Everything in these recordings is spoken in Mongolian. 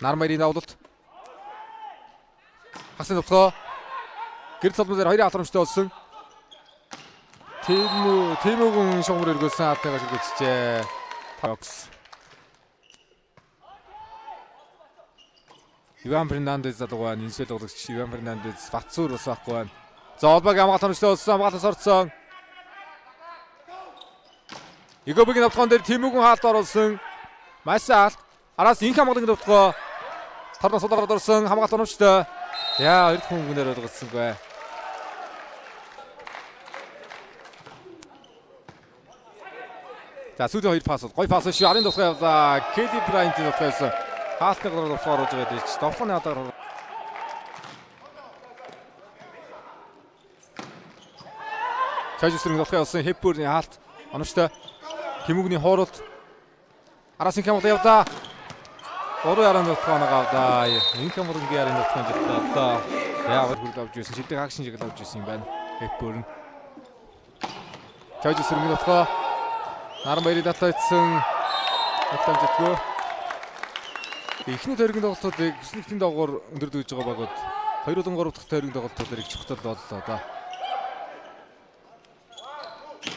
Нармайрын давлалт. Хасны товтлоо. Гэр цолмон дээр хоёрын халамжтай болсон. Тэмүгэн шугамар өргөсөн аатайгаар шилгэжжээ. Фокс. Иван Фернандес залуугаа нинсэл тоглогч Иван Фернандес Батцуур бас байхгүй байна. За Олбаг хамгаалалт халамжтай болсон. Хамгаалалт орцсон. Игобигийн давтгаан дээр Тэмүгэн хаалт оруулсан. Масаалт. Араас инх хамгаалгын давтгоо. Тарнаас суулгаад орсон. Хамгаалалт оромжтой. Яа, хоёр дахь хөнгөнөр болгоцсонгүй. За сүүлийн хоёр пасс. Гой пасс шүү. Арын тусгай явлаа. Кэди Брайантын тусгайсан. Хаалтны гараар тусгаар оруулж байгаа дэж. Довхоны хадаар. Чажисрын тусгай болсон. Хепбүрний хаалт. Оновчтой. Тэмүгний хооролт. Араас инх хамгаалалт явлаа. Орой яран тусгаанаа гавдаа. Инх хамгаалгын яран тусгаан жигдээ. Яа хурд авч ирсэн. Шилдэг акшн жиглэл авч ирсэн юм байна. Хепбүрн. Чажисрын тусгай. Нармайрын татайцсан. Атамжтгөө. Эхний тойргийн тоглолтуудыг 9-ний доогоор өндөрдөж байгаа багууд 2-3 дахь тойргийн тоглолтуудыг чухал боллоо да.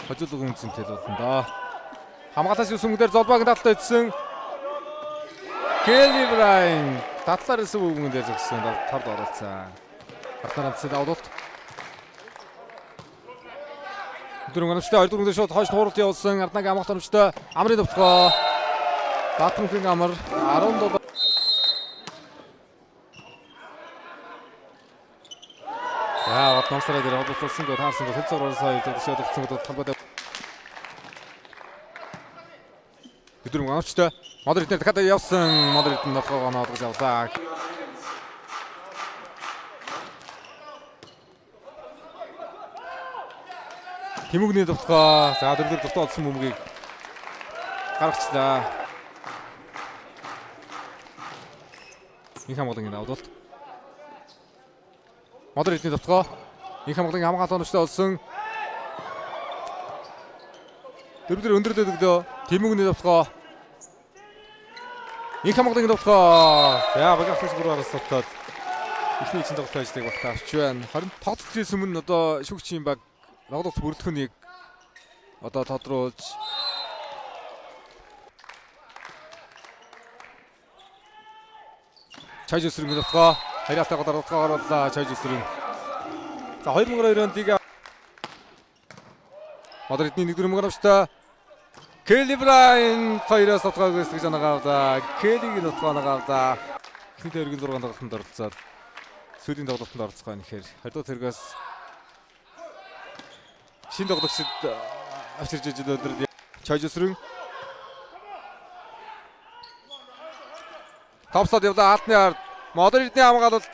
Хожуулгын үнцэнтэй боллоо. Хамгаалаас юусмгээр золбааг татайцсан. Келли Брайн татлаар исэн бүгэн дээр зогссон. Тард оролцсон. Партнеранцад авдолт. Дөрөнгө анамжтай 2 дөрөнгөөр шууд хойш тууралт явуулсан. Арднагийн амгалт анамжтай амрын төвтгөө. Батмүхийн амар 17. Яа, Батмсараа дээр холбогдсон гоо таарсан гоо хэцүүрээс хоёр төвшөөд өгсөн гоо талбайд. Дөрөнгө анамжтай Мадрид дээр дахиад явсан. Мадрид нь нотгоо оноодгож явлаа. Тэмүгний товтгоо. За дөрөвдөр товтгоо олсон бөмбөгийг гаргачлаа. Инх хамгаалгын давлалт. Мадридний товтгоо. Инх хамгаалгын хамгаалалт оновчтой олсон. Дөрөвдөр өндөрлөд өглөө. Тэмүгний товтгоо. Инх хамгаалгын товтгоо. За багаас бүрээс товтоод ихний чинь тоглолт ажлыг багтаа авч байна. Харин тоглолтын өмнө одоо шүгчийн баг тоглолт бүрэлдэхүүнийг одоо тодруулж Чажисрын товтгоо. Хайраатай товтгоо оруулаа Чажисрын. За 2002 онд лига Мадридний 1-4 мөнгөөрөмжтэй Келли Брайн хоёроос товтгоог өсгөж анагаавда. Келлигийн товтгоог авда. Эхний тойргийн 6 тоглолтод оролцоод сүүлийн тоглолтод оролцох нь ихээр 20 дахь тэргээс шинэ тоглогчид авчирж ижил өдөр Чажисрын товсод явлаа хаалтны ард Мадридний хамгаалалт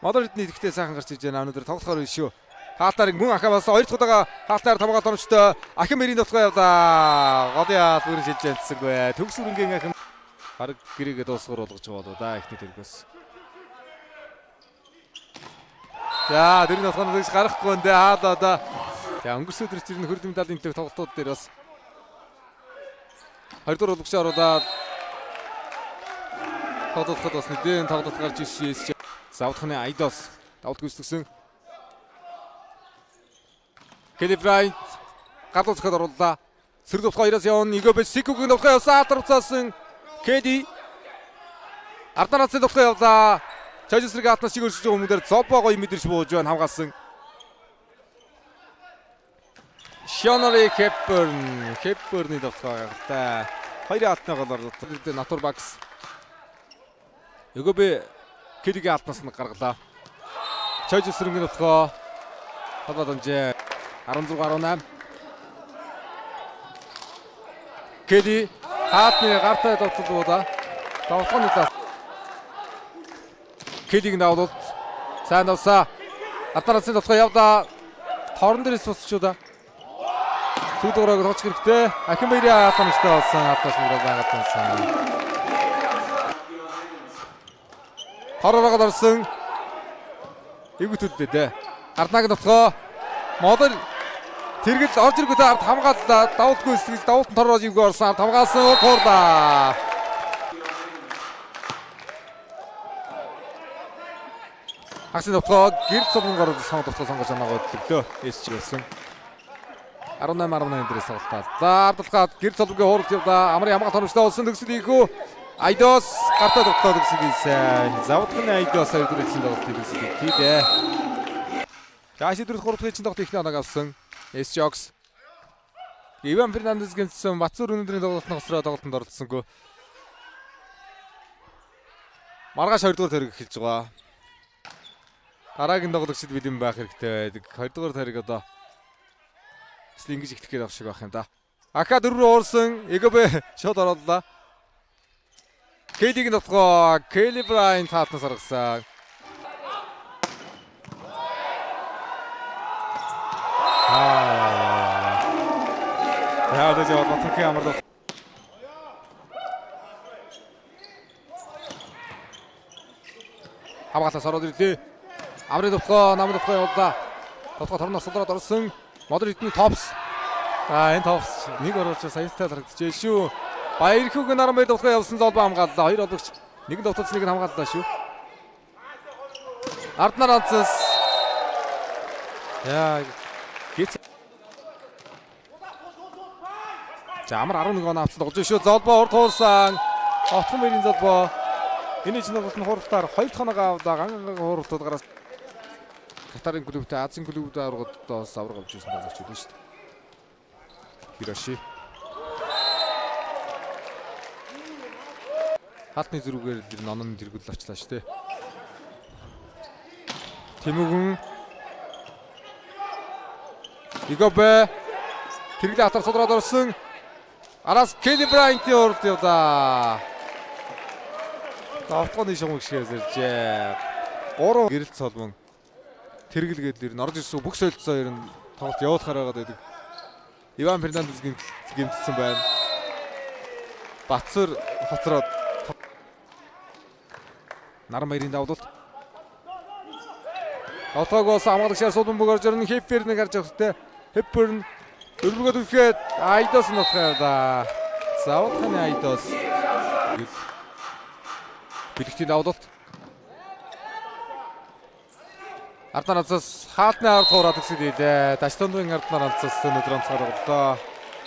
Мадридний ихтэй сайхан гарч иж байна. Өнөөдөр тоглохоор биш шүү. Хаалтаарыг мөн ахаа болсон 2 дахь удаага хаалтаар хамгаалалт оромжтой ахин мэрийн товтгоо явлаа. Голын бүрэн шилж янцсангүй. Төгсөрөнгийн ахин хараг гэрээгээ дуусгар болгож байгаа болоо да ихний тэргээс. За дөрөв товтгоноос гарахгүй нэ хаалаа да. За өнгөрсөн өдөр чинь хөрд медалийн төр тоглолтууд дээр бас 2 дугаар болгож оруулаад тоглолтод бас нэгэн тоглолт гарч ирсэн. Завдхны Айдос давд гүйцэтгсэн. Келли Брайн гадуур зөхөд орууллаа. Сэрэг товтгоо 2-оос явна. Игобес Сикугийн товтгоо явсан. Атарцаасан. Кеди Арднараацын товтгоо явлаа. Чажисрыг атнаас чиг өршөж байгаа хүмүүдээр Зобо гоё мэдэрч бууж байна хамгаалсан. Шонори Хепбүрний товтгоо явлаа. Хоёрын атны гол орлоо. Натур Бакс. Игобе Кедигийн атнаас нь гаргалаа. Чажисрын товтгоо хадаад амжээ. 16-18. Кеди хаатны гартай товтлуудаа товтлооны тас. Кедигийн давлууд сайн давсаа. Арднараацын товтгоо явлаа. Торон дээрээс босчуда. Сүүдөрөг тоглох хэрэгтэй. Ахин баярын атамжтай болсон. Атнаас мөрөө байгаад байсан. Хоророгод орсон. Игүтүүддээ дээ. Арднагийн товтгоо. Модер тэргэл орж ирэнгүүт ард хамгааллаа. Давуулгүй эсгэж давуулт торож ивгүй орсон. Ард хамгаалсан туурлаа. Хагасны довтлоо гэрд цолгонгоор сонгож оноогоо төлөө эсч болсон. 18-18 дээрээс тоглолтоо. За ардалгаад гэрд цолгогийн хуурд явда амар ямгаат хоногчтой болсон төгсөл ийхүү. Айдос гартаа довтлоо төгсөл ийсэн. Завдгын Айдос хоёр дөрөвсөн тоглолт төгсөл хийдэ. Жааши дөрөв гурав дахь тоглолт ихний оног авсан. Эсчокс. Иван Фернандес гэнсэн Бацуур өнөөдрийн тоглолтын хоцроо тоглолтод оролцсонгүй. Маргааш 2 дугаар тэрэг эхэлж байгаа. Дараагийн тоглогчид бэлэн байх хэрэгтэй байдаг. 2 дугаар тэрэг одоо эсвэл ингэж ихтгэх гээд авах шиг байх юм да. Ака 4 рүү уурсан. ЭГБ шууд орууллаа. Кейлигийн дотгоо Кейли Брайант хаалтнаас гаргасан. Яа дэж яваад тохи амар доо. Хамгаалаас ороод ирлээ. Амрын довтлоо, намын довтлоо явууллаа. Довтлоо торноос солдроод орсон. Модеритний топс. Энэ топс нэг оруулж саянтай харагдчихжээ шүү. Баярхүүгийн Нарамбай довтлоо явуулсан золбоо хамгааллаа. Хоёр олгогч. Нэг нь довтлоц нэг нь хамгааллаа шүү. Арднаар анцас. Яа. Гэт. За амар 11 он авсан тоглож шүү. Золбоо урд хуурсан. Отхон мэрийн золбоо. Энэ чинь бол хурдтаар 2 хоног авдаа гангагийн хурдтууд гараас Катарын клубтай Азийн клубтай аврагуудаас авраг авч ирсэн тоглогч үү шүү дээ. Хироши. Хатны зүрүүгээр тэр нонон зэрэгэл авчлаа шүү дээ. Тэмүгэн Игобе тэрглээ хатар судраад орсон. Араас Кейли Брайантын урд явдаа. Автоны шугам гişгээс иржээ. 3 гэрэлт цолмон тэргэлгээд нэр орж ирсэн бүх солилцоо ер нь тоглолт явуулахаар байгаад байдаг. Иван Фернандес гэмтсэн байна. Бацуур хоцроод Нарамбайрын давлуулт. Отогоос амгалагчаар суулбан бөгөрж ирэн Хеппернийг харж авахтай. Хепперн өргөгөө түлхээд Айдос нь утгаа да. Завдханы Айдос. Бэлэгтийн давлуулт. Арднаар анцаас хаалтны ард хуураад өгсөд ийлээ. Даштондын арднаар анцаас өнөдөр онцгой тоглолоо.